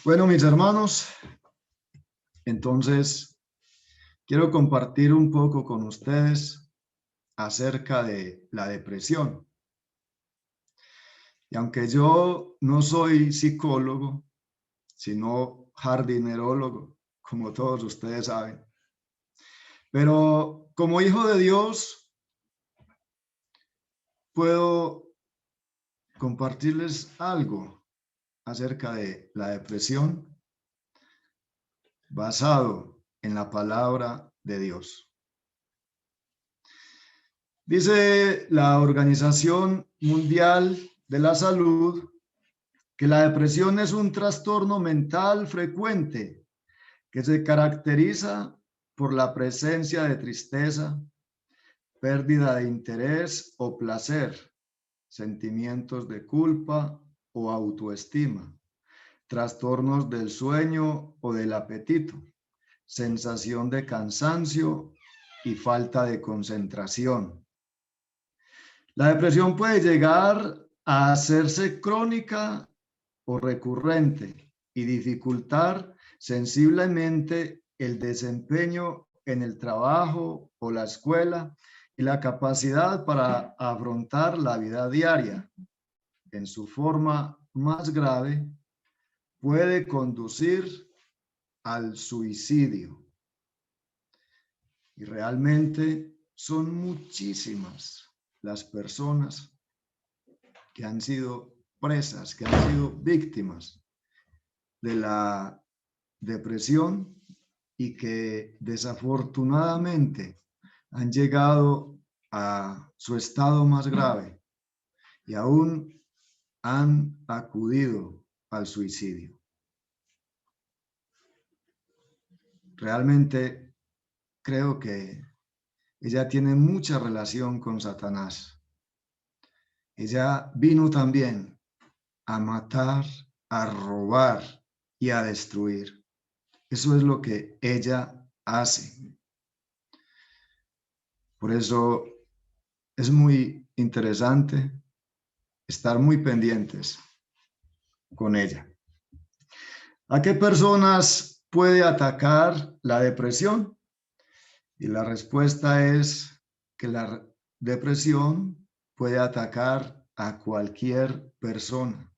Bueno, mis hermanos, entonces quiero compartir un poco con ustedes acerca de la depresión. Y aunque yo no soy psicólogo, sino jardinerólogo, como todos ustedes saben, pero como hijo de Dios, puedo compartirles algo acerca de la depresión basado en la palabra de Dios. Dice la Organización Mundial de la Salud que la depresión es un trastorno mental frecuente que se caracteriza por la presencia de tristeza, pérdida de interés o placer, sentimientos de culpa o autoestima, trastornos del sueño o del apetito, sensación de cansancio y falta de concentración. La depresión puede llegar a hacerse crónica o recurrente y dificultar sensiblemente el desempeño en el trabajo o la escuela y la capacidad para afrontar la vida diaria. En su forma más grave, puede conducir al suicidio. Y realmente son muchísimas las personas que han sido presas, que han sido víctimas de la depresión y que desafortunadamente han llegado a su estado más grave y aún han acudido al suicidio. Realmente creo que ella tiene mucha relación con Satanás. Ella vino también a matar, a robar y a destruir. Eso es lo que ella hace. Por eso es muy interesante estar muy pendientes con ella. ¿A qué personas puede atacar la depresión? Y la respuesta es que la depresión puede atacar a cualquier persona,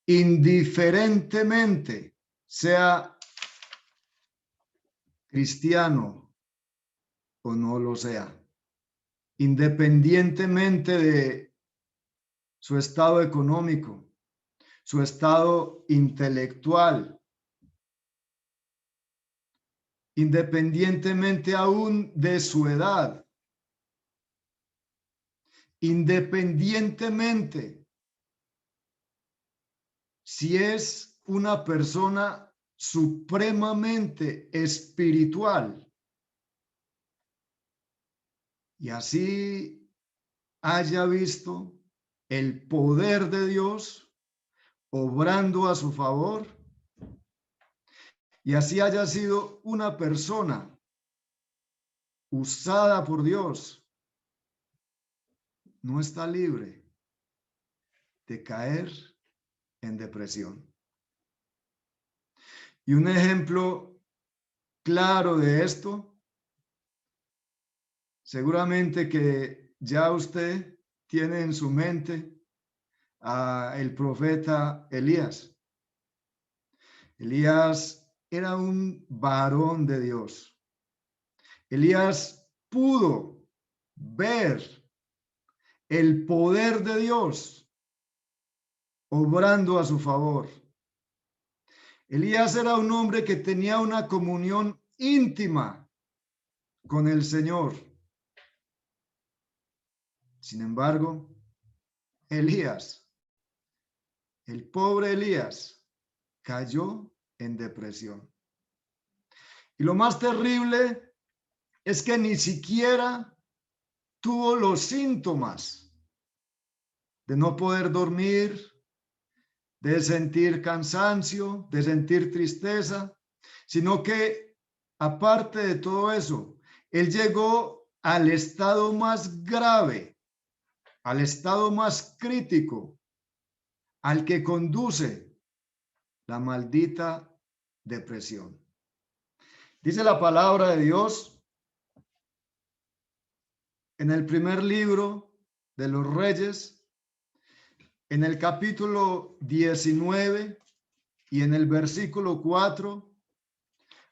indiferentemente sea cristiano o no lo sea, independientemente de su estado económico, su estado intelectual, independientemente aún de su edad, independientemente si es una persona supremamente espiritual y así haya visto el poder de Dios obrando a su favor y así haya sido una persona usada por Dios, no está libre de caer en depresión. Y un ejemplo claro de esto, seguramente que ya usted tiene en su mente a el profeta Elías. Elías era un varón de Dios. Elías pudo ver el poder de Dios obrando a su favor. Elías era un hombre que tenía una comunión íntima con el Señor. Sin embargo, Elías, el pobre Elías, cayó en depresión. Y lo más terrible es que ni siquiera tuvo los síntomas de no poder dormir, de sentir cansancio, de sentir tristeza, sino que aparte de todo eso, él llegó al estado más grave, al estado más crítico, al que conduce la maldita depresión. Dice la palabra de Dios en el primer libro de los Reyes, en el capítulo 19 y en el versículo 4,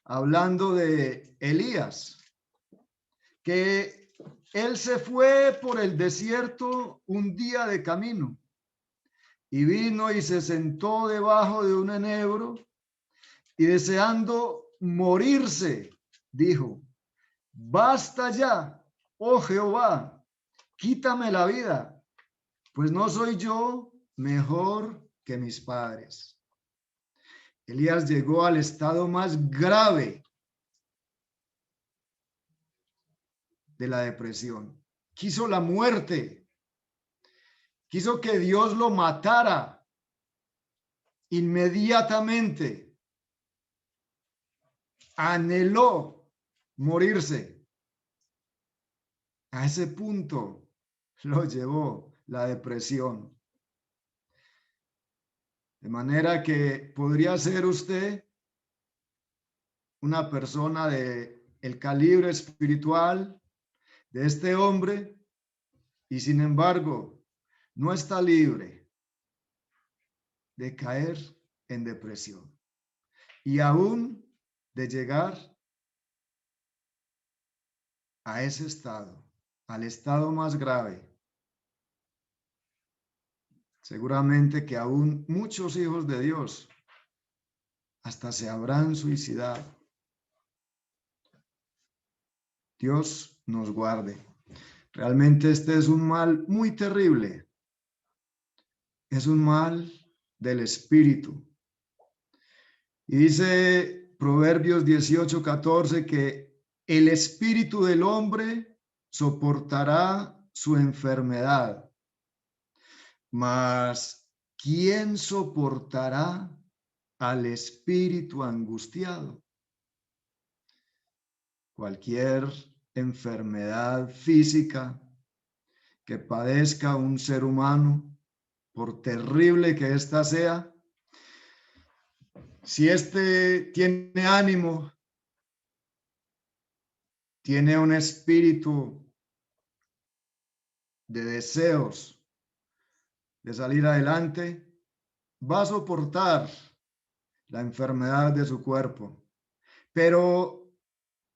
hablando de Elías, que él se fue por el desierto un día de camino y vino y se sentó debajo de un enebro y deseando morirse, dijo: basta ya, oh Jehová, quítame la vida, pues no soy yo mejor que mis padres. Elías llegó al estado más grave de la depresión. Quiso la muerte. Quiso que Dios lo matara inmediatamente. Anheló morirse. A ese punto lo llevó la depresión. De manera que podría ser usted una persona de el calibre espiritual de este hombre y sin embargo no está libre de caer en depresión y aún de llegar a ese estado, al estado más grave. Seguramente que aún muchos hijos de Dios hasta se habrán suicidado. Dios nos guarde. Realmente este es un mal muy terrible. Es un mal del espíritu. Y dice Proverbios 18:14 que el espíritu del hombre soportará su enfermedad, mas ¿quién soportará al espíritu angustiado? Cualquier enfermedad física que padezca un ser humano, por terrible que ésta sea, si éste tiene ánimo, tiene un espíritu de deseos de salir adelante, va a soportar la enfermedad de su cuerpo. Pero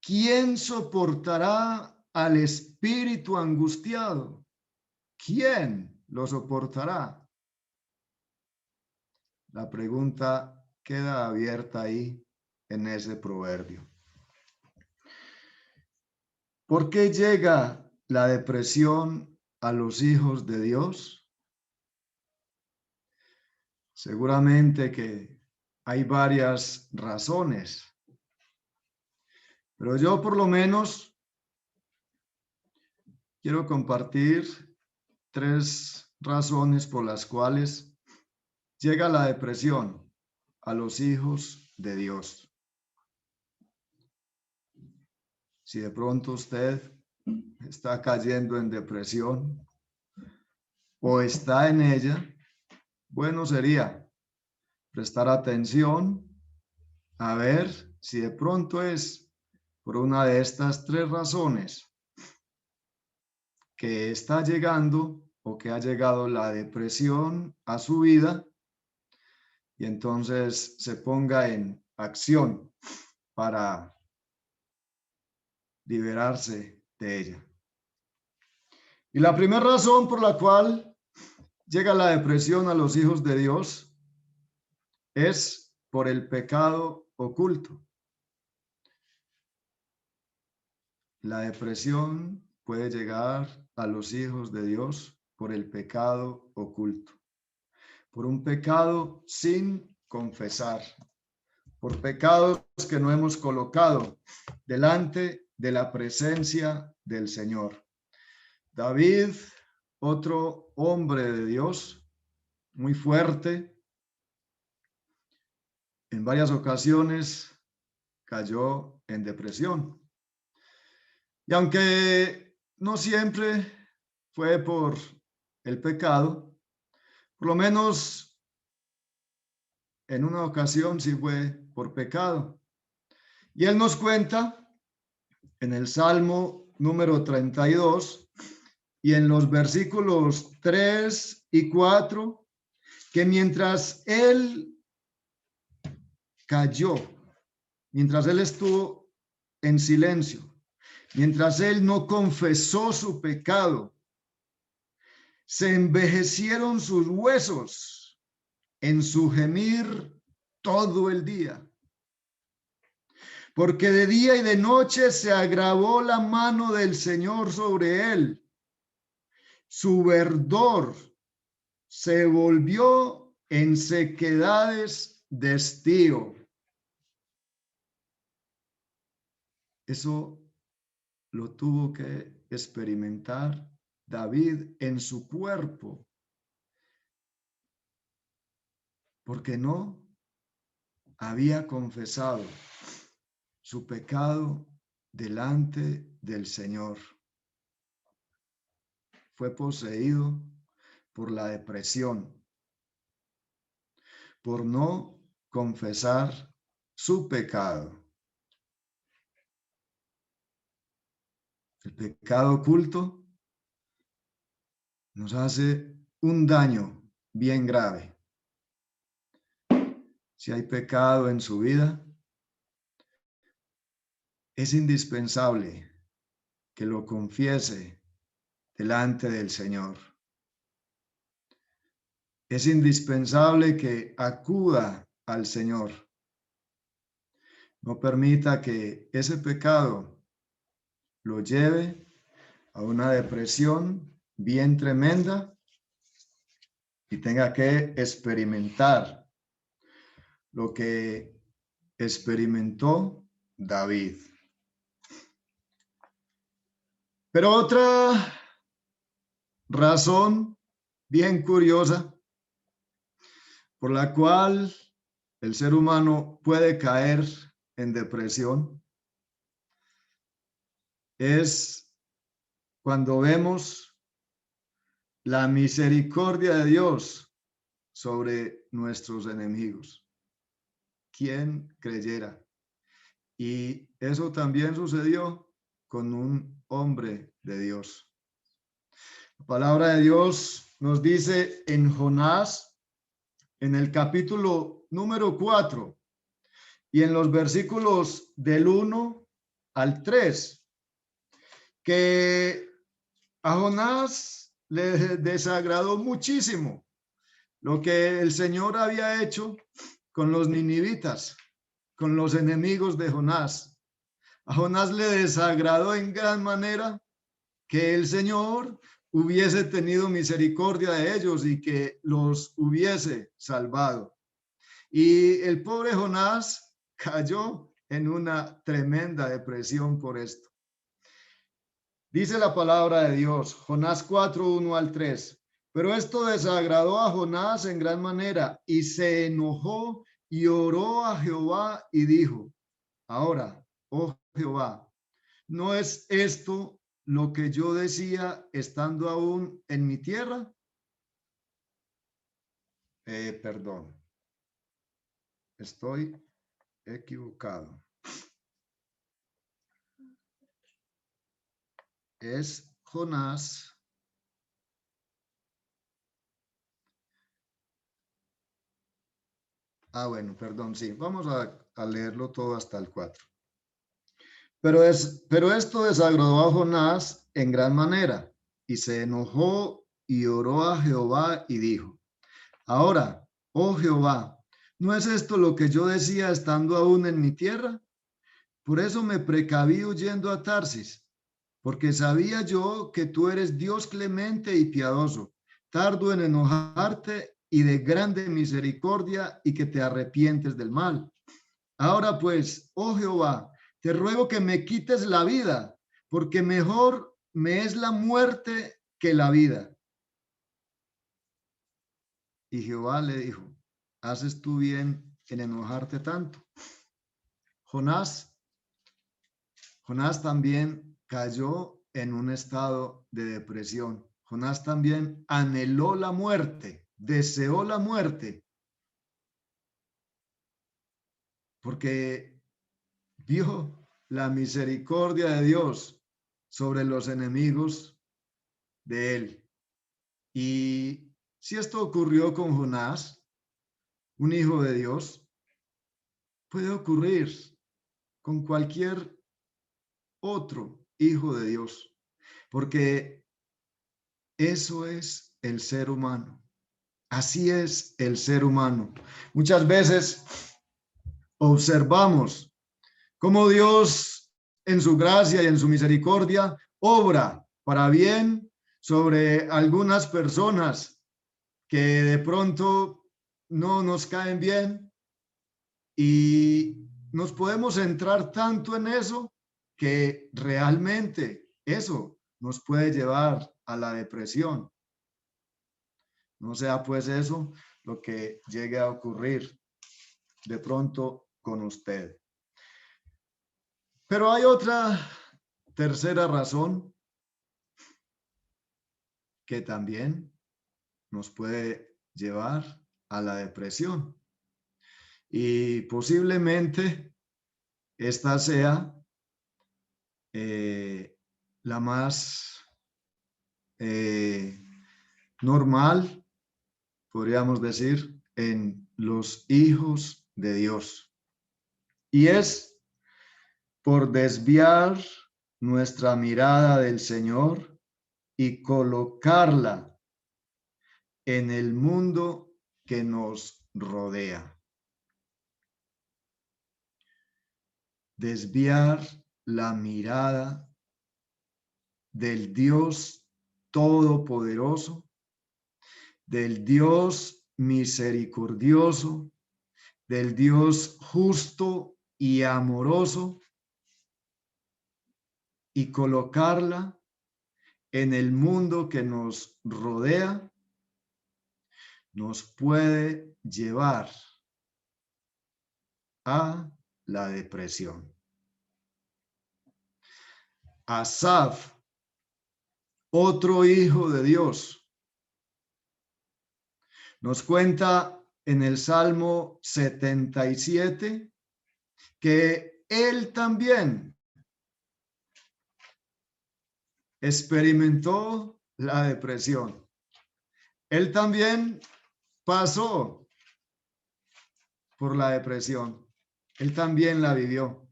¿quién soportará al espíritu angustiado? ¿Quién lo soportará? La pregunta queda abierta ahí en ese proverbio. ¿Por qué llega la depresión a los hijos de Dios? Seguramente que hay varias razones, pero yo por lo menos quiero compartir 3 razones por las cuales llega la depresión a los hijos de Dios. Si de pronto usted está cayendo en depresión o está en ella, bueno sería prestar atención a ver si de pronto es por una de estas 3 razones que está llegando o que ha llegado la depresión a su vida y entonces se ponga en acción para liberarse de ella. Y la primera razón por la cual llega la depresión a los hijos de Dios es por el pecado oculto. La depresión puede llegar a los hijos de Dios por el pecado oculto, por un pecado sin confesar, por pecados que no hemos colocado delante de la presencia del Señor. David, otro hombre de Dios, muy fuerte, en varias ocasiones cayó en depresión. Y aunque no siempre fue por el pecado, por lo menos en una ocasión sí fue por pecado. Y él nos cuenta en el Salmo número 32 y en los versículos 3 y 4, que mientras él cayó, mientras él estuvo en silencio, mientras él no confesó su pecado, se envejecieron sus huesos en su gemir todo el día. Porque de día y de noche se agravó la mano del Señor sobre él. Su verdor se volvió en sequedades de estío. Eso lo tuvo que experimentar David en su cuerpo, porque no había confesado su pecado delante del Señor. Fue poseído por la depresión, por no confesar su pecado. El pecado oculto nos hace un daño bien grave. Si hay pecado en su vida, es indispensable que lo confiese delante del Señor. Es indispensable que acuda al Señor. No permita que ese pecado lo lleve a una depresión bien tremenda y tenga que experimentar lo que experimentó David. Pero otra razón bien curiosa por la cual el ser humano puede caer en depresión es cuando vemos la misericordia de Dios sobre nuestros enemigos. ¿Quién creyera? Y eso también sucedió con un hombre de Dios. La palabra de Dios nos dice en Jonás, en el capítulo número 4 y en los versículos del 1 al 3, que a Jonás le desagradó muchísimo lo que el Señor había hecho con los ninivitas, con los enemigos de Jonás. A Jonás le desagradó en gran manera que el Señor hubiese tenido misericordia de ellos y que los hubiese salvado. Y el pobre Jonás cayó en una tremenda depresión por esto. Dice la palabra de Dios, Jonás 4, 1 al 3. Pero esto desagradó a Jonás en gran manera y se enojó y oró a Jehová y dijo, ahora, oh Jehová, ¿no es esto lo que yo decía estando aún en mi tierra? Perdón, estoy equivocado. Es Jonás. Bueno, perdón, sí, vamos a leerlo todo hasta el 4. Pero esto desagradó a Jonás en gran manera, y se enojó y oró a Jehová y dijo, ahora, oh Jehová, ¿no es esto lo que yo decía estando aún en mi tierra? Por eso me precaví huyendo a Tarsis, porque sabía yo que tú eres Dios clemente y piadoso, tardo en enojarte y de grande misericordia, y que te arrepientes del mal. Ahora pues, oh Jehová, te ruego que me quites la vida, porque mejor me es la muerte que la vida. Y Jehová le dijo, ¿haces tú bien en enojarte tanto? Jonás también cayó en un estado de depresión. Jonás también anheló la muerte, deseó la muerte. porque vio la misericordia de Dios sobre los enemigos de él. Y si esto ocurrió con Jonás, un hijo de Dios, puede ocurrir con cualquier otro hijo de Dios, porque eso es el ser humano. Así es el ser humano. Muchas veces observamos cómo Dios en su gracia y en su misericordia obra para bien sobre algunas personas que de pronto no nos caen bien y nos podemos centrar tanto en eso que realmente eso nos puede llevar a la depresión. No sea pues eso lo que llegue a ocurrir de pronto con usted. Pero hay otra tercera razón que también nos puede llevar a la depresión. Y posiblemente esta sea la más normal, podríamos decir, en los hijos de Dios. Y es por desviar nuestra mirada del Señor y colocarla en el mundo que nos rodea. Desviar la mirada del Dios Todopoderoso, del Dios misericordioso, del Dios justo y amoroso, y colocarla en el mundo que nos rodea, nos puede llevar a la depresión. Asaf, otro hijo de Dios, nos cuenta en el Salmo 77 que él también experimentó la depresión. Él también pasó por la depresión. Él también la vivió.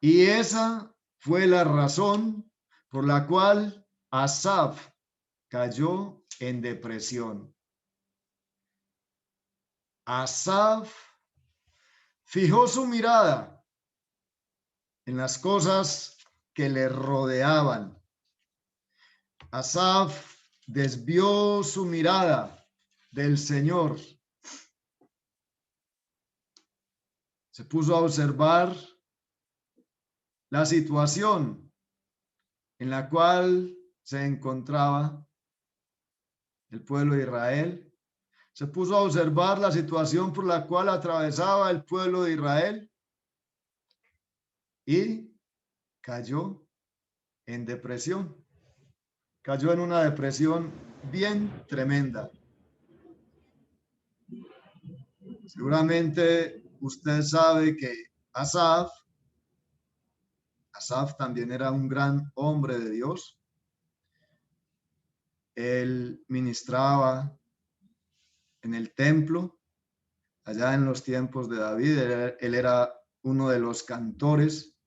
Y esa fue la razón por la cual Asaf cayó en depresión. Asaf fijó su mirada en las cosas que le rodeaban. Asaf desvió su mirada del Señor. Se puso a observar la situación en la cual se encontraba el pueblo de Israel. Se puso a observar la situación por la cual atravesaba el pueblo de Israel y cayó en depresión. Cayó en una depresión bien tremenda. Seguramente usted sabe que Asaf también era un gran hombre de Dios. Él ministraba en el templo, allá en los tiempos de David. Él era uno de los cantores.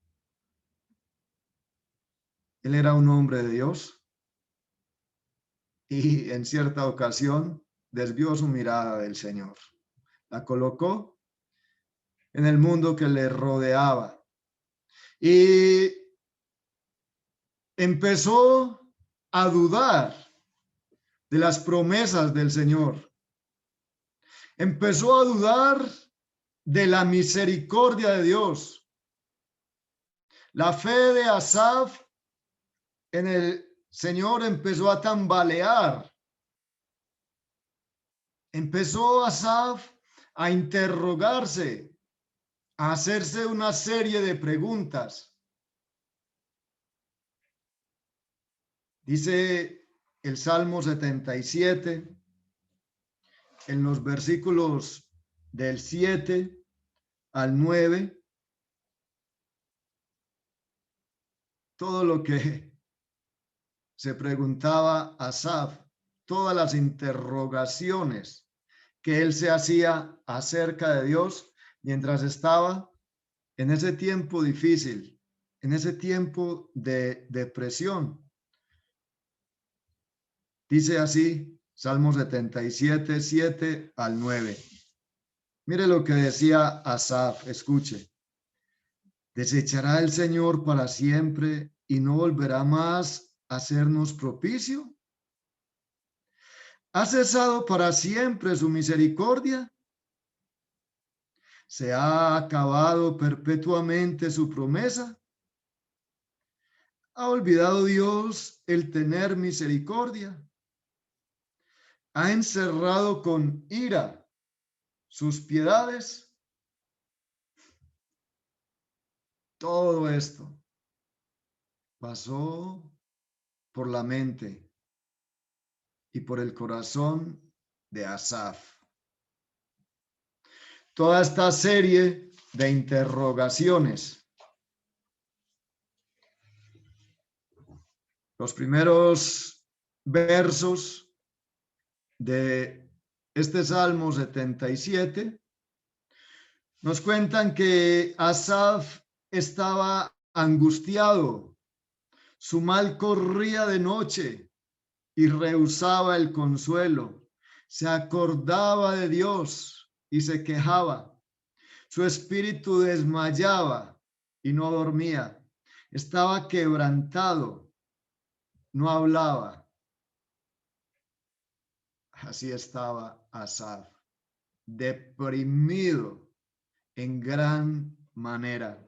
Él era un hombre de Dios y en cierta ocasión desvió su mirada del Señor. La colocó en el mundo que le rodeaba y empezó a dudar de las promesas del Señor. Empezó a dudar de la misericordia de Dios. La fe de Asaf en el Señor empezó a tambalear. Empezó Asaf a interrogarse, a hacerse una serie de preguntas. Dice el Salmo 77, en los versículos del 7 al 9, todo lo que se preguntaba Asaf, todas las interrogaciones que él se hacía acerca de Dios mientras estaba en ese tiempo difícil, en ese tiempo de depresión. Dice así, Salmo 77, 7 al 9. Mire lo que decía Asaf, escuche. ¿Desechará el Señor para siempre y no volverá más a hacernos propicio? ¿Ha cesado para siempre su misericordia? ¿Se ha acabado perpetuamente su promesa? ¿Ha olvidado Dios el tener misericordia? ¿Ha encerrado con ira sus piedades? Todo esto pasó por la mente y por el corazón de Asaf. Toda esta serie de interrogaciones. Los primeros versos de este Salmo 77 nos cuentan que Asaf estaba angustiado, su mal corría de noche y rehusaba el consuelo, se acordaba de Dios y se quejaba, su espíritu desmayaba y no dormía, estaba quebrantado, no hablaba. Así estaba Asaf, deprimido en gran manera.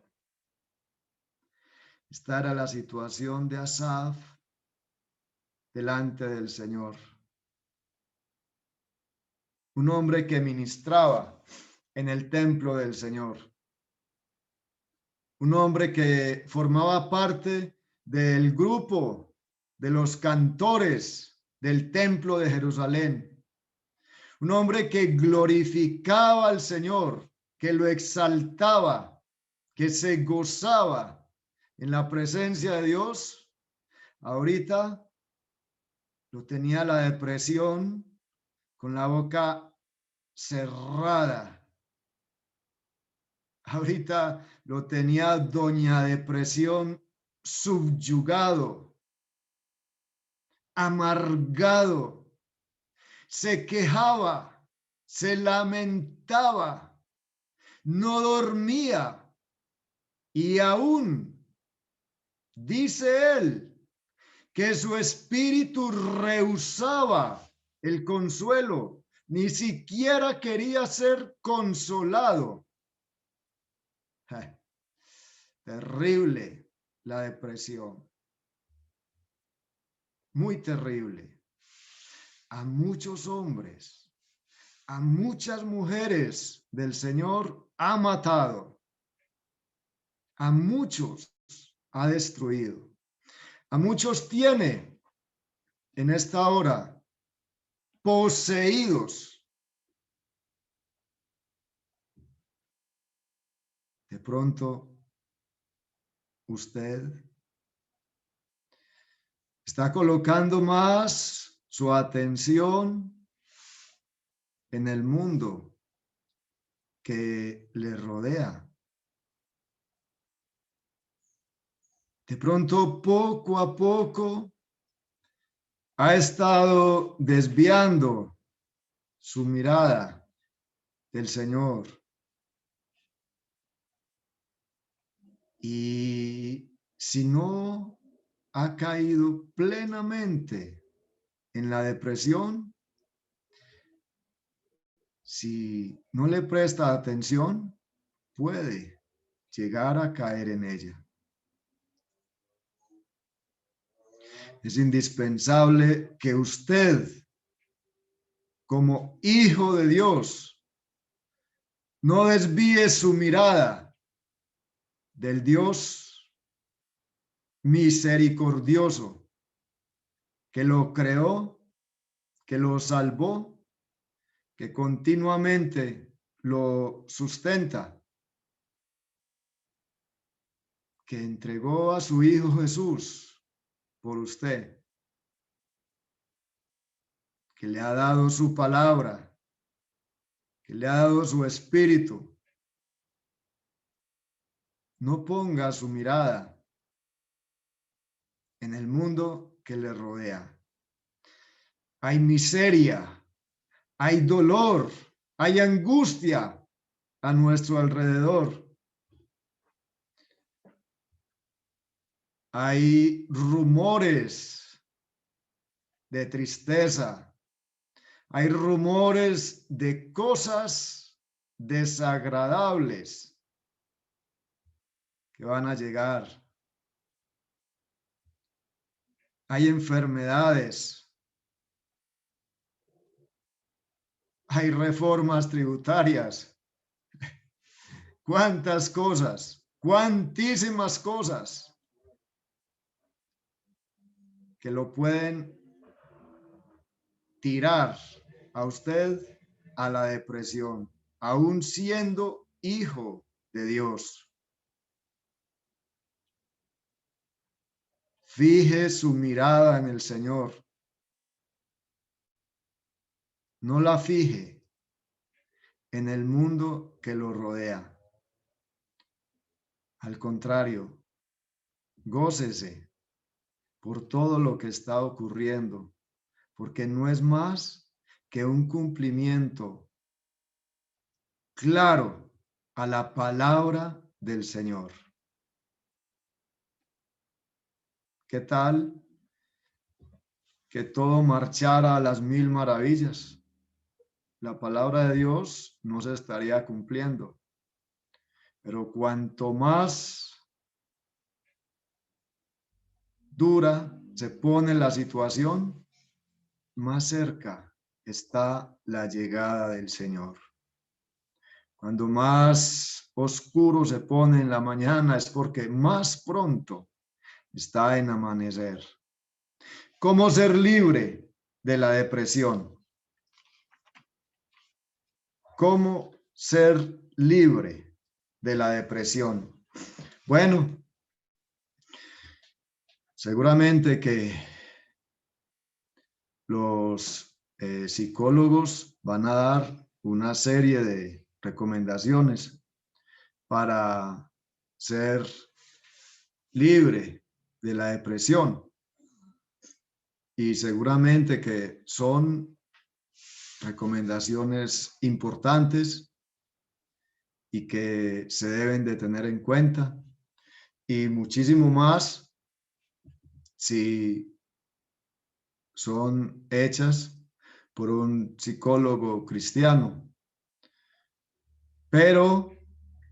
Esta era la situación de Asaf delante del Señor. Un hombre que ministraba en el templo del Señor. Un hombre que formaba parte del grupo de los cantores del templo de Jerusalén. Un hombre que glorificaba al Señor, que lo exaltaba, que se gozaba en la presencia de Dios. Ahorita lo tenía la depresión con la boca cerrada. Ahorita lo tenía doña depresión subyugado, amargado, se quejaba, se lamentaba, no dormía y aún dice él que su espíritu rehusaba el consuelo, ni siquiera quería ser consolado. Terrible la depresión, muy terrible. A muchos hombres, a muchas mujeres del Señor ha matado, a muchos ha destruido, a muchos tiene en esta hora poseídos. De pronto, usted está colocando más su atención en el mundo que le rodea. De pronto, poco a poco, ha estado desviando su mirada del Señor. Y si no ha caído plenamente en la depresión, si no le presta atención, puede llegar a caer en ella. Es indispensable que usted, como hijo de Dios, no desvíe su mirada del Dios misericordioso que lo creó, que lo salvó, que continuamente lo sustenta que entregó a su Hijo Jesús por usted, que le ha dado su palabra, que le ha dado su espíritu. No ponga su mirada en el mundo que le rodea. Hay miseria, hay dolor, hay angustia a nuestro alrededor. Hay rumores de tristeza. Hay rumores de cosas desagradables que van a llegar. Hay enfermedades. Hay reformas tributarias. ¿Cuántas cosas? Cuantísimas cosas que lo pueden tirar a usted a la depresión, aún siendo hijo de Dios. Fije su mirada en el Señor. No la fije en el mundo que lo rodea. Al contrario, gócese por todo lo que está ocurriendo, porque no es más que un cumplimiento claro a la palabra del Señor. ¿Qué tal que todo marchara a las 1000 maravillas? La palabra de Dios no se estaría cumpliendo. Pero cuanto más dura se pone la situación, más cerca está la llegada del Señor. Cuando más oscuro se pone en la mañana es porque más pronto está en amanecer. ¿Cómo ser libre de la depresión? ¿Cómo ser libre de la depresión? Bueno, seguramente que los psicólogos van a dar una serie de recomendaciones para ser libre de la depresión. Y seguramente que son recomendaciones importantes y que se deben de tener en cuenta. Y muchísimo más si son hechas por un psicólogo cristiano. Pero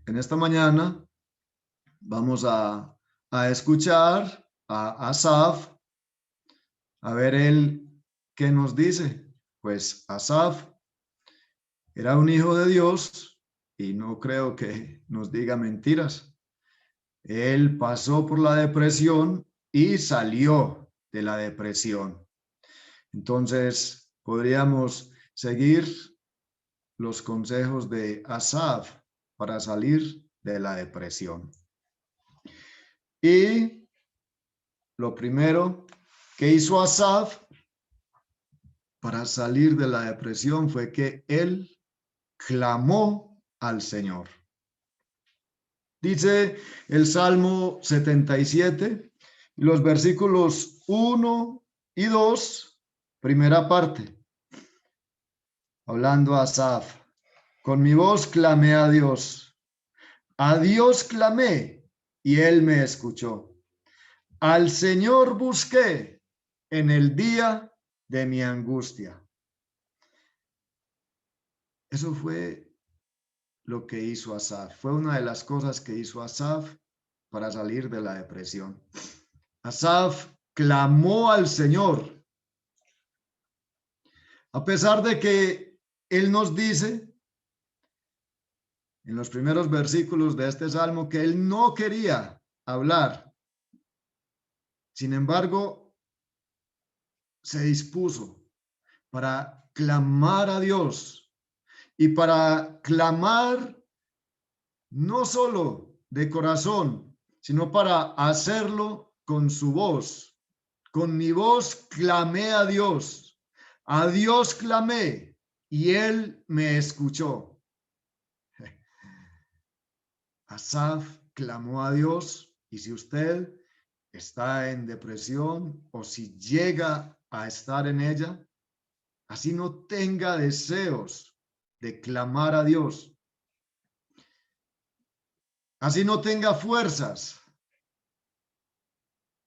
en esta mañana vamos a escuchar a Asaf, a ver él qué nos dice. Pues Asaf era un hijo de Dios y no creo que nos diga mentiras. Él pasó por la depresión y salió de la depresión. Entonces, podríamos seguir los consejos de Asaf para salir de la depresión. Y lo primero que hizo Asaf para salir de la depresión fue que él clamó al Señor. Dice el Salmo 77, los versículos 1 y 2, primera parte, hablando a Asaf. Con mi voz clamé a Dios clamé y él me escuchó. Al Señor busqué en el día de mi angustia. Eso fue lo que hizo Asaf. Fue una de las cosas que hizo Asaf para salir de la depresión. Asaf clamó al Señor. A pesar de que él nos dice en los primeros versículos de este salmo que él no quería hablar. Sin embargo, se dispuso para clamar a Dios y para clamar no solo de corazón, sino para hacerlo con su voz. Con mi voz clamé a Dios clamé y él me escuchó. Asaf clamó a Dios, y si usted está en depresión o si llega a estar en ella, así no tenga deseos de clamar a Dios, así no tenga fuerzas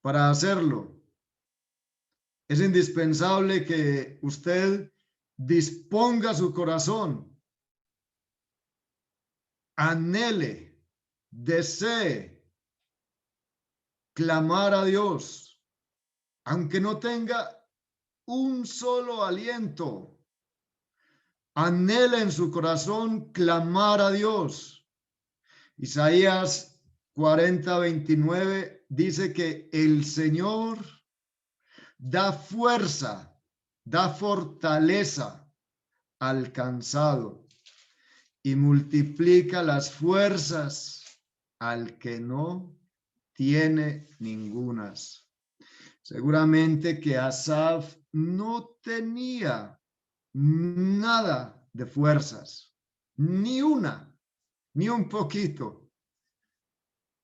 para hacerlo, es indispensable que usted disponga su corazón, anhele, desee clamar a Dios, aunque no tenga un solo aliento. Anhele en su corazón clamar a Dios. Isaías 40:29 dice que el Señor da fuerza, da fortaleza al cansado y multiplica las fuerzas al que no tiene ningunas. Seguramente que Asaf no tenía nada de fuerzas, ni una, ni un poquito,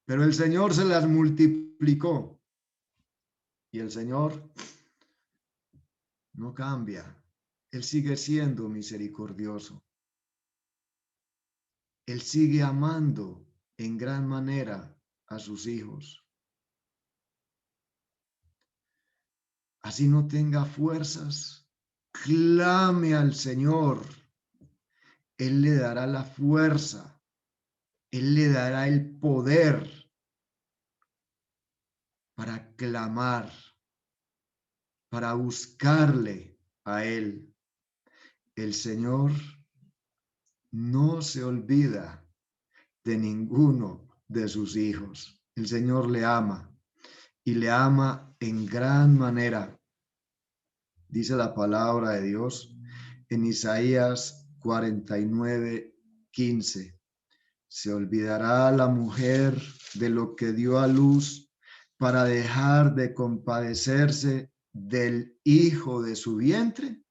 pero el Señor se las multiplicó y el Señor no cambia. Él sigue siendo misericordioso. Él sigue amando en gran manera a sus hijos. Así no tenga fuerzas, clame al Señor. Él le dará la fuerza. Él le dará el poder para clamar, para buscarle a Él. El Señor no se olvida de ninguno de sus hijos. El Señor le ama y le ama en gran manera. Dice la palabra de Dios en Isaías 49:15. ¿Se olvidará la mujer de lo que dio a luz para dejar de compadecerse del hijo de su vientre?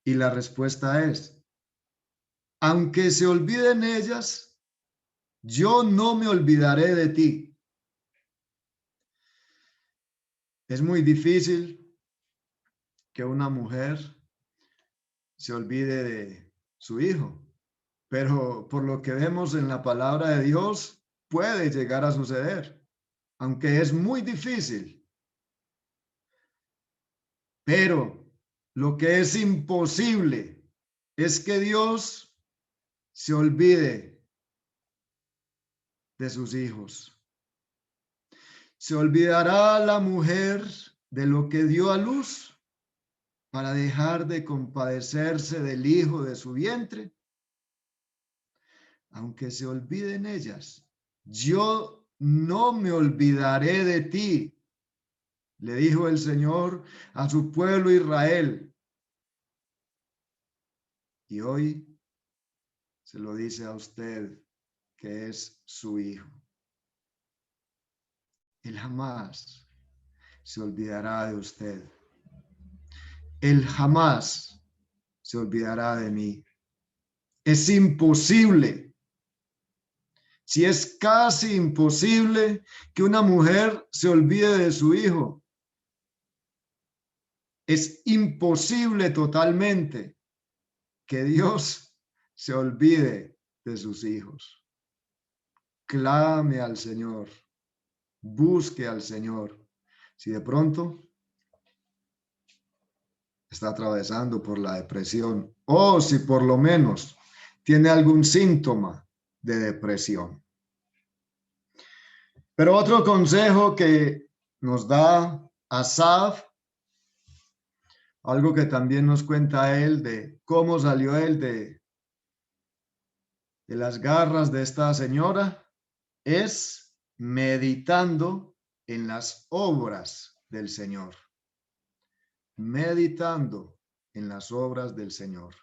Y la respuesta es, aunque se olviden ellas, yo no me olvidaré de ti. Es muy difícil que una mujer se olvide de su hijo, pero por lo que vemos en la palabra de Dios, puede llegar a suceder, aunque es muy difícil. Pero lo que es imposible es que Dios se olvide de sus hijos. ¿Se olvidará la mujer de lo que dio a luz para dejar de compadecerse del hijo de su vientre? Aunque se olviden ellas, yo no me olvidaré de ti, le dijo el Señor a su pueblo Israel. Y hoy se lo dice a usted, que es su hijo. Él jamás se olvidará de usted. Él jamás se olvidará de mí. Es imposible, si es casi imposible, que una mujer se olvide de su hijo. Es imposible totalmente que Dios se olvide de sus hijos. Clame al Señor, busque al Señor. Si de pronto está atravesando por la depresión o si por lo menos tiene algún síntoma de depresión. Pero otro consejo que nos da Asaf, algo que también nos cuenta él de cómo salió él de las garras de esta señora, es meditando en las obras del Señor. Meditando en las obras del Señor.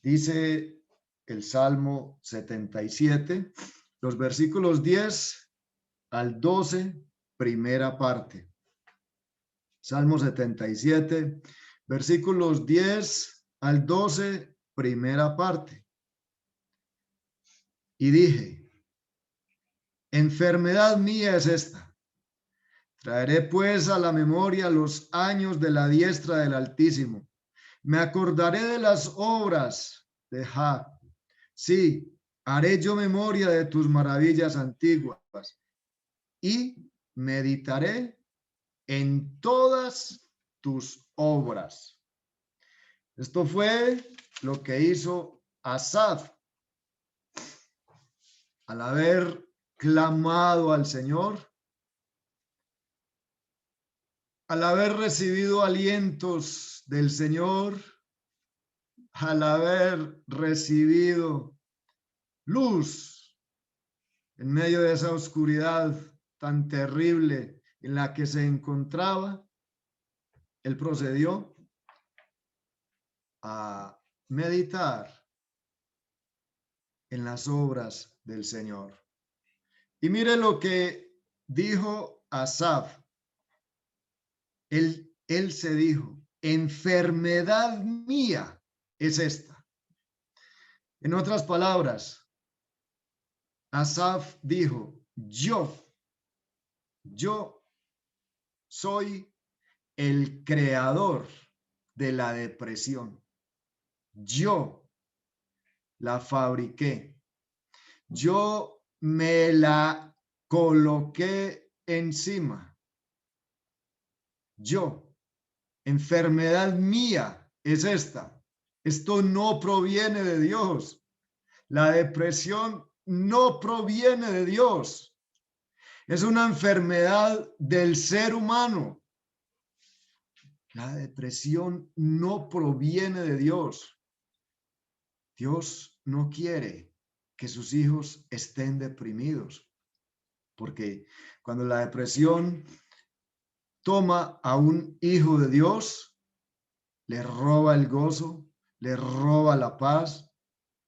Dice el Salmo 77, los versículos 10 al 12, primera parte. Salmo 77, versículos 10 al 12, primera parte. Y dije, enfermedad mía es esta. Traeré pues a la memoria los años de la diestra del Altísimo. Me acordaré de las obras de Jah. Sí, haré yo memoria de tus maravillas antiguas y meditaré en todas tus obras. Esto fue lo que hizo Asaf al haber clamado al Señor, al haber recibido alientos del Señor, al haber recibido luz en medio de esa oscuridad tan terrible en la que se encontraba, él procedió a meditar en las obras del Señor. Y mire lo que dijo Asaf. Él se dijo, enfermedad mía es esta. En otras palabras, Asaf dijo, yo soy el creador de la depresión. Yo la fabriqué. Yo me la coloqué encima. Yo, enfermedad mía es esta. Esto no proviene de Dios. La depresión no proviene de Dios. Es una enfermedad del ser humano. La depresión no proviene de Dios. Dios no quiere que sus hijos estén deprimidos, porque cuando la depresión toma a un hijo de Dios, le roba el gozo, le roba la paz,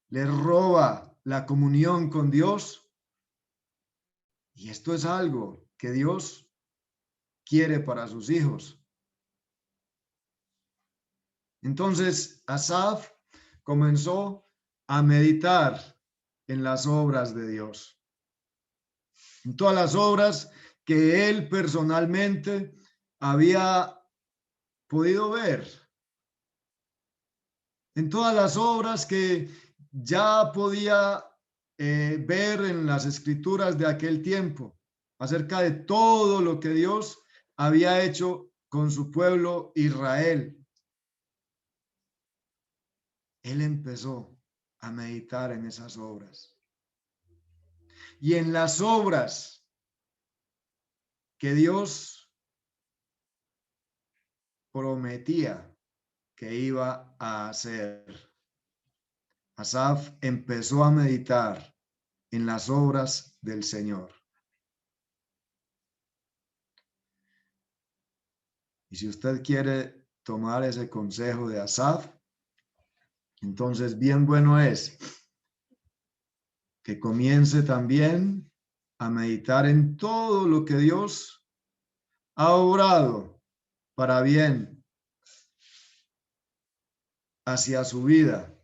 le roba la comunión con Dios. Y esto es algo que Dios quiere para sus hijos. Entonces, Asaf comenzó a meditar en las obras de Dios, en todas las obras que él personalmente había podido ver, en todas las obras que ya podía ver en las escrituras de aquel tiempo, acerca de todo lo que Dios había hecho con su pueblo Israel. Él empezó a meditar en esas obras. Y en las obras que Dios prometía que iba a hacer, Asaf empezó a meditar en las obras del Señor. Y si usted quiere tomar ese consejo de Asaf, entonces bien bueno es que comience también a meditar en todo lo que Dios ha obrado para bien hacia su vida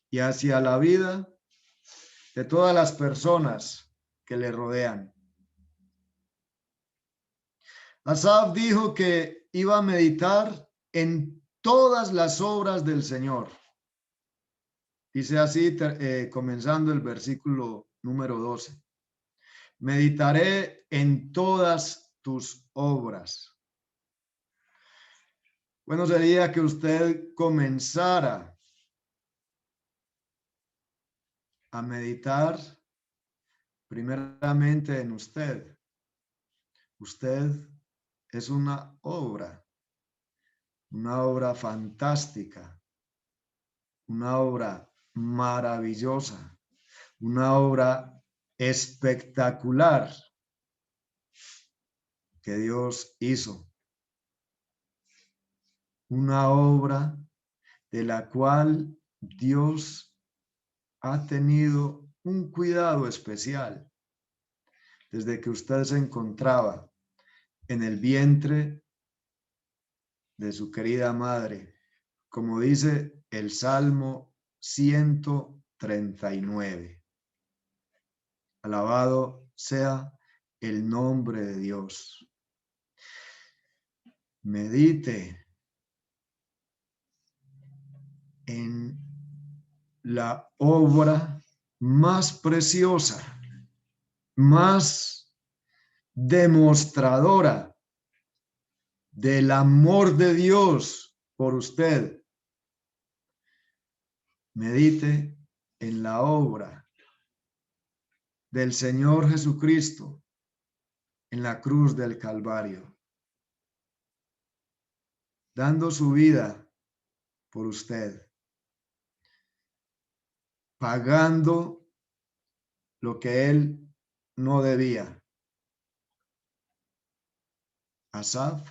y hacia la vida de todas las personas que le rodean. Asaf dijo que iba a meditar en todas las obras del Señor. Dice así, comenzando el versículo número 12. Meditaré en todas tus obras. Bueno, sería que usted comenzara a meditar primeramente en usted. Usted es una obra fantástica, una obra maravillosa, una obra espectacular que Dios hizo. Una obra de la cual Dios ha tenido un cuidado especial desde que usted se encontraba en el vientre de su querida madre, como dice el Salmo 139. Alabado sea el nombre de Dios. Medite en la obra más preciosa, más demostradora del amor de Dios por usted. Medite en la obra del Señor Jesucristo en la cruz del Calvario, dando su vida por usted, pagando lo que él no debía. Asaf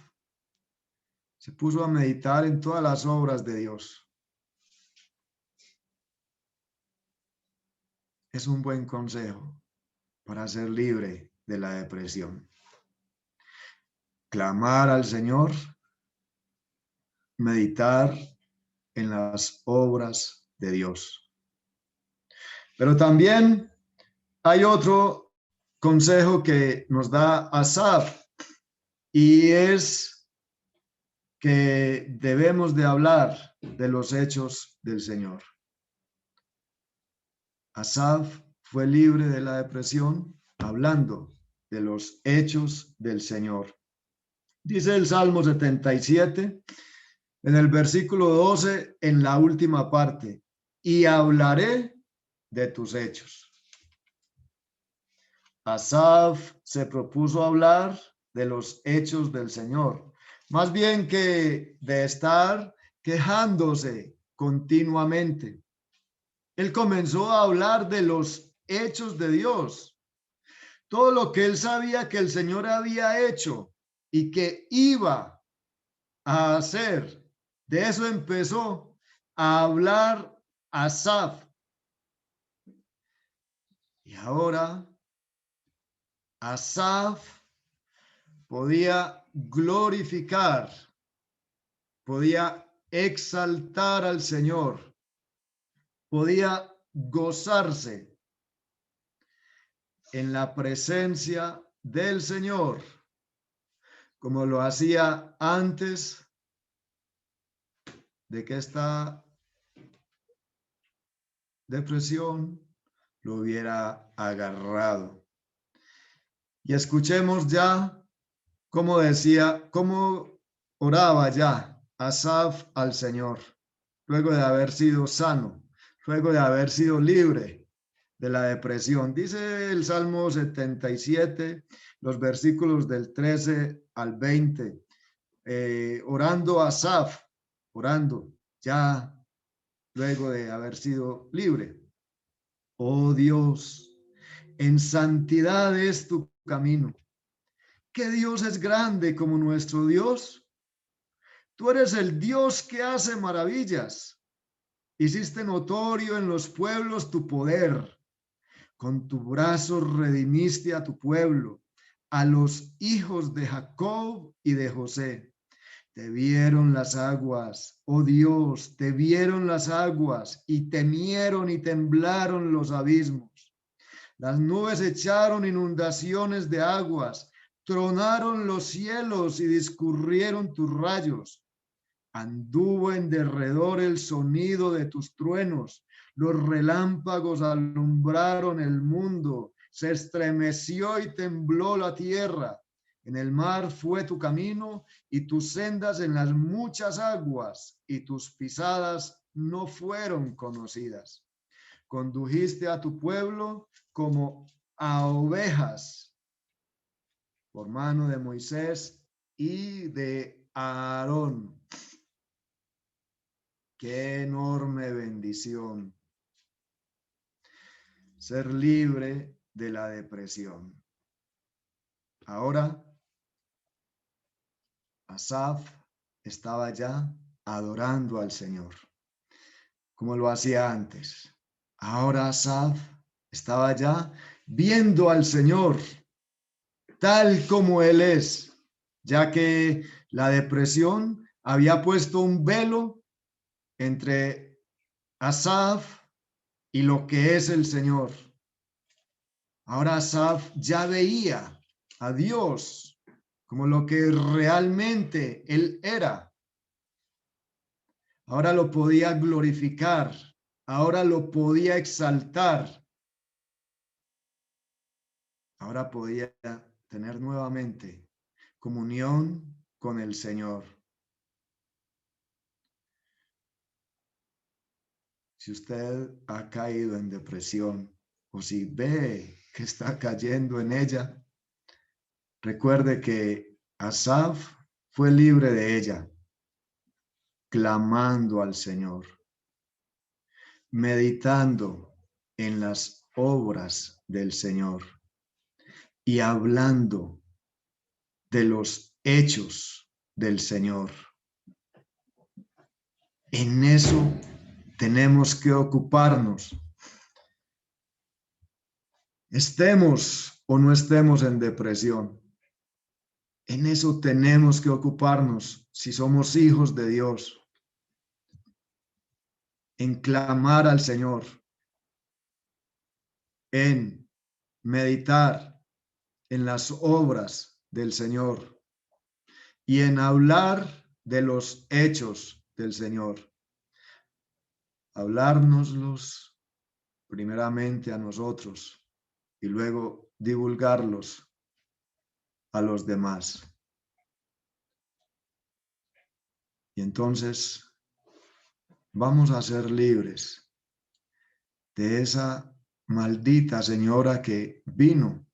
se puso a meditar en todas las obras de Dios. Es un buen consejo para ser libre de la depresión. Clamar al Señor, meditar en las obras de Dios. Pero también hay otro consejo que nos da Asaf, y es que debemos de hablar de los hechos del Señor. Asaf fue libre de la depresión hablando de los hechos del Señor. Dice el Salmo 77, en el versículo 12, en la última parte, y hablaré de tus hechos. Asaf se propuso hablar de los hechos del Señor, más bien que de estar quejándose continuamente. Él comenzó a hablar de los hechos de Dios, todo lo que él sabía que el Señor había hecho y que iba a hacer. De eso empezó a hablar Asaf. Y ahora Asaf podía glorificar, podía exaltar al Señor, podía gozarse en la presencia del Señor, como lo hacía antes de que esta depresión lo hubiera agarrado. Y escuchemos ya cómo decía, cómo oraba ya Asaf al Señor, luego de haber sido sano, luego de haber sido libre de la depresión. Dice el Salmo 77, los versículos del 13 al 20, orando Asaf, orando ya luego de haber sido libre. Oh Dios, en santidad es tu camino. ¿Qué Dios es grande como nuestro Dios? Tú eres el Dios que hace maravillas. Hiciste notorio en los pueblos tu poder. Con tu brazo redimiste a tu pueblo, a los hijos de Jacob y de José. Te vieron las aguas, oh Dios, te vieron las aguas y temieron y temblaron los abismos. Las nubes echaron inundaciones de aguas, tronaron los cielos y discurrieron tus rayos. Anduvo en derredor el sonido de tus truenos, los relámpagos alumbraron el mundo, se estremeció y tembló la tierra. En el mar fue tu camino y tus sendas en las muchas aguas, y tus pisadas no fueron conocidas. Condujiste a tu pueblo como a ovejas por mano de Moisés y de Aarón. Qué enorme bendición ser libre de la depresión. Ahora, Asaf estaba ya adorando al Señor, como lo hacía antes. Ahora Asaf Estaba ya viendo al Señor tal como Él es, ya que la depresión había puesto un velo entre Asaf y lo que es el Señor. Ahora Asaf ya veía a Dios como lo que realmente Él era. Ahora lo podía glorificar, ahora lo podía exaltar, ahora podía tener nuevamente comunión con el Señor. Si usted ha caído en depresión o si ve que está cayendo en ella, recuerde que Asaf fue libre de ella, clamando al Señor, meditando en las obras del Señor y hablando de los hechos del Señor. En eso tenemos que ocuparnos. Estemos o no estemos en depresión. En eso tenemos que ocuparnos si somos hijos de Dios. En clamar al Señor. En meditar en las obras del Señor. Y en hablar de los hechos del Señor. Hablárnoslos primeramente a nosotros y luego divulgarlos a los demás. Y entonces vamos a ser libres de esa maldita señora que vino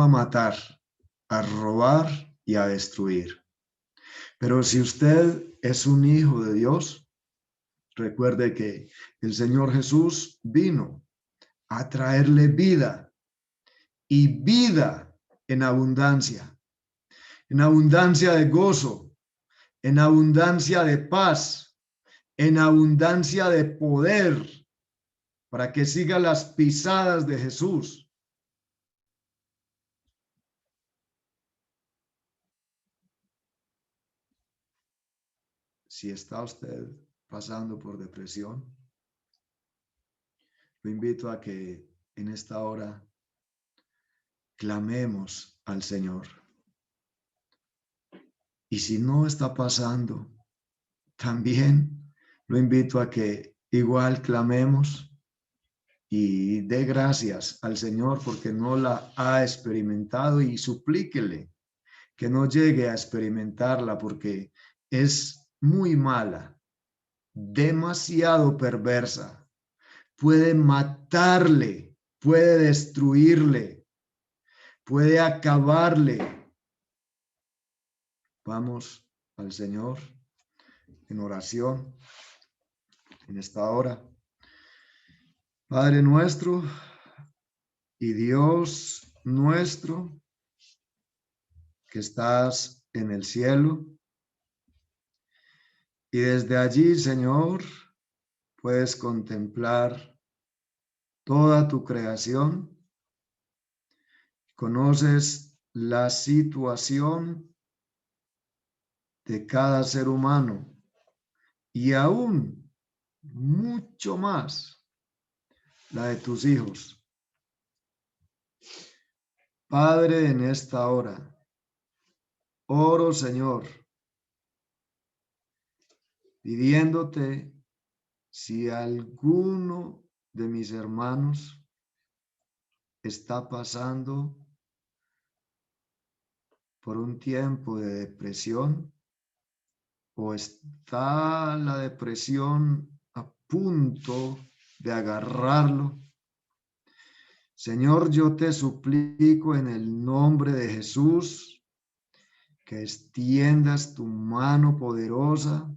a matar, a robar y a destruir. Pero si usted es un hijo de Dios, recuerde que el Señor Jesús vino a traerle vida y vida en abundancia de gozo, en abundancia de paz, en abundancia de poder, para que siga las pisadas de Jesús. Si está usted pasando por depresión, lo invito a que en esta hora clamemos al Señor. Y si no está pasando, también lo invito a que igual clamemos y dé gracias al Señor porque no la ha experimentado y suplíquele que no llegue a experimentarla porque es muy mala, demasiado perversa, puede matarle, puede destruirle, puede acabarle. Vamos al Señor en oración en esta hora. Padre nuestro y Dios nuestro que estás en el cielo, y desde allí, Señor, puedes contemplar toda tu creación. Conoces la situación de cada ser humano y aún mucho más la de tus hijos. Padre, en esta hora, oro, Señor, pidiéndote si alguno de mis hermanos está pasando por un tiempo de depresión o está la depresión a punto de agarrarlo. Señor, yo te suplico en el nombre de Jesús que extiendas tu mano poderosa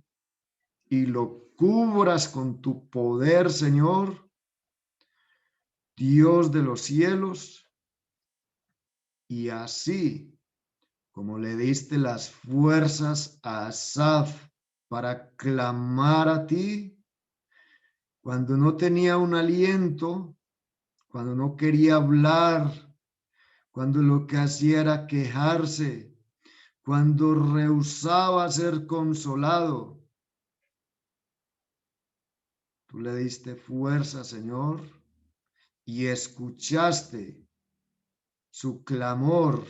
y lo cubras con tu poder, Señor, Dios de los cielos, y así como le diste las fuerzas a Asaf para clamar a ti cuando no tenía un aliento, cuando no quería hablar, cuando lo que hacía era quejarse, cuando rehusaba ser consolado. Tú le diste fuerza, Señor, y escuchaste su clamor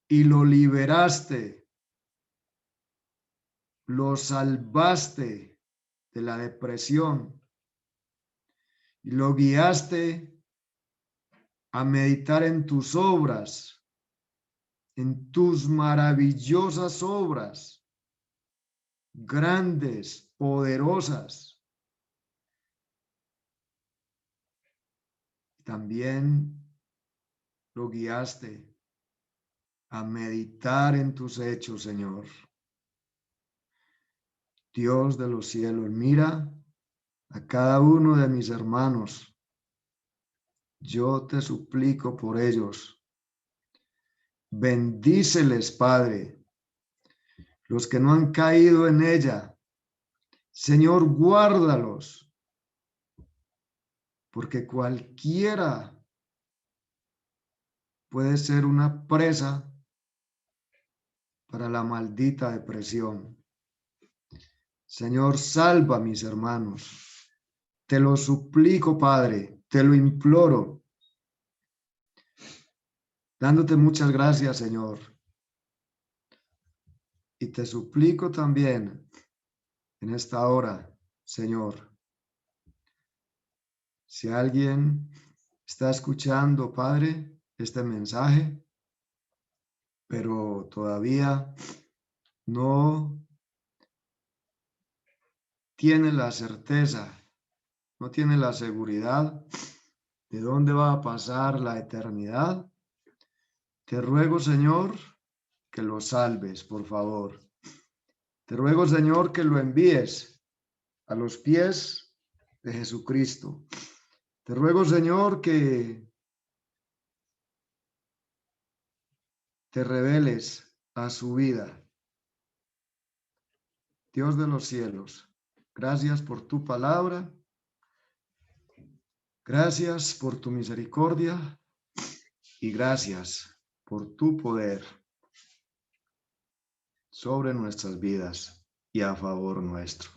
y lo liberaste, lo salvaste de la depresión y lo guiaste a meditar en tus obras, en tus maravillosas obras, grandes, poderosas. También lo guiaste a meditar en tus hechos, Señor. Dios de los cielos, mira a cada uno de mis hermanos. Yo te suplico por ellos. Bendíceles, Padre, los que no han caído en ella. Señor, guárdalos, porque cualquiera puede ser una presa para la maldita depresión. Señor, salva a mis hermanos. Te lo suplico, Padre, te lo imploro, dándote muchas gracias, Señor. Y te suplico también en esta hora, Señor, si alguien está escuchando, Padre, este mensaje, pero todavía no tiene la certeza, no tiene la seguridad de dónde va a pasar la eternidad, te ruego, Señor, que lo salves, por favor. Te ruego, Señor, que lo envíes a los pies de Jesucristo. Te ruego, Señor, que te reveles a su vida. Dios de los cielos, gracias por tu palabra. Gracias por tu misericordia y gracias por tu poder sobre nuestras vidas y a favor nuestro.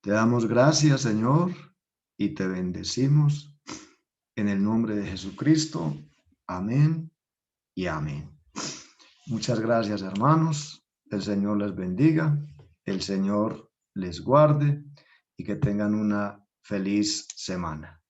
Te damos gracias, Señor, y te bendecimos en el nombre de Jesucristo. Amén y amén. Muchas gracias, hermanos. El Señor les bendiga, el Señor les guarde y que tengan una feliz semana.